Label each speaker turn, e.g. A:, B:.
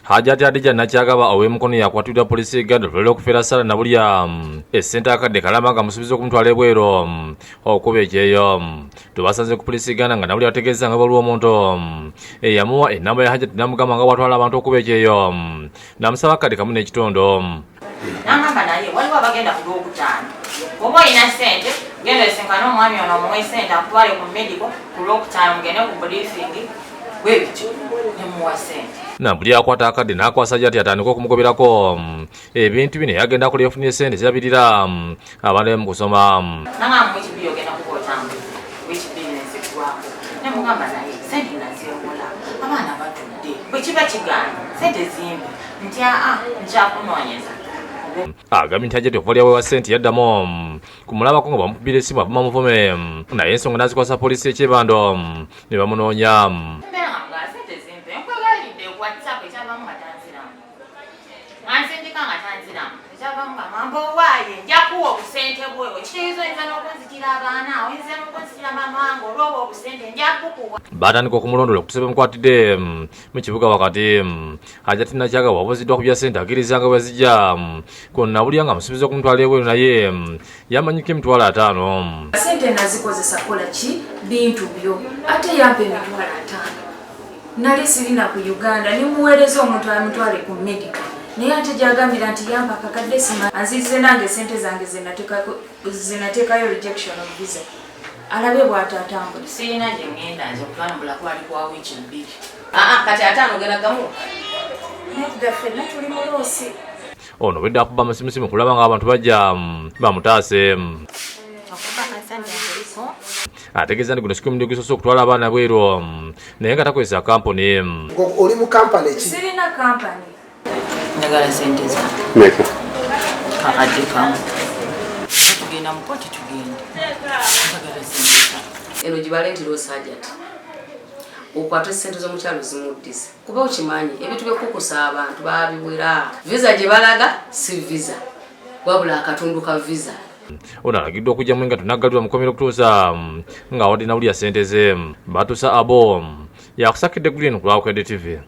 A: Hajati Hadija Nakyagaba ow'emukono yakwatiddwa poliisi y'Uganda olw'olwo okufeera Sarah Nabulya essente akadde kalama nga musuubiza okumutwala ebweru okuba ekyeyo. Tubasanze ku poliisi y'Uganda nga Nabulya ategeeza nga waliwo omuntu eyamuwa ennamba ya Hajati n'amugamba nga watwala abantu okuba ekyeyo n'amusaba akadde kamu n'ekitundu.
B: N'agamba naye waliwo abagenda ku Lwokutaano. Bw'oba olina ssente genda osinkana omwami ono omuwe ssente akutwale ku medical ku Lwokutaano mugende ku briefing bwe bityo nemuwa ssente.
A: Nabulya akwata akadde n'akwasa Hajati atandika okumugoberako ebintu bino yagenda akola yafunye ssente zirabirira abantu mu kusoma.
B: N'agamba ekibiri ogenda kuba otambula w'ekibiri n'ensikirwako nemugamba naye ssente nazeewola abaana batudde bwe kiba kigaana ssente zimbi nti nkyakunoonyeza.
A: Agambye nti Hajati okuva lyawe wa ssente yaddamu kumulabako nga bamukubira essimu avuma muvume naye ensonga n'azikwasa poliisi y'Ekyebando ne bamunoonya. Batandika okumulondola okutusebe mukwatidde mu kibuga wakati. Hajati Nakyagaba wabuziddwa ku bya ssente akkiriza nga bwe zijja ku Nabulya nga amusuubiza okumutwala ebweru naye yamanyiko emitwalo 5.
C: Ssente nazikozesa kola ki bintu byo ate yampa emitwalo 5 nali sirina ku Uganda nimuweereza omuntu amutwale ku medical naye ate gyagambira nti yampa akakadde sima anzize nange ssente zange zinateekayo rejection of visa alabe bw'atatambula.
B: Sirina gye ngenda nze okutambula kwali kwa wiiki 2. Kati 5 ogenda gamu
C: ffenna tuli muloosi.
A: Ono bwedde akuba amasimusimu kulaba nga abantu bajja bamutaase. Ategeeza nti guno si kumuliro gusoose okutwala abaana bweru naye nga takozesa kampuni.
D: Oli mu kampani ki?
C: Sirina kampani.
B: Njagala ssente zange. Kakadde kamu. Tugenda mu kkooti tugende. Njagala ssente zange.
E: Eno gibale nti loosi Hajati. Okwata ssente z'omukyalo zimuddize. Kuba okimanyi ebintu by'okukusa abantu babiwera. Visa gye balaga si visa. Wabula akatundu ka visa.
A: Ono alagiddwa okujjamu engatto n'aggalirwa mu kkomera okutuusa ng'awadde Nabulya ssente ze. Batuusa abo yakusakidde Green ku Lwabukedde TV.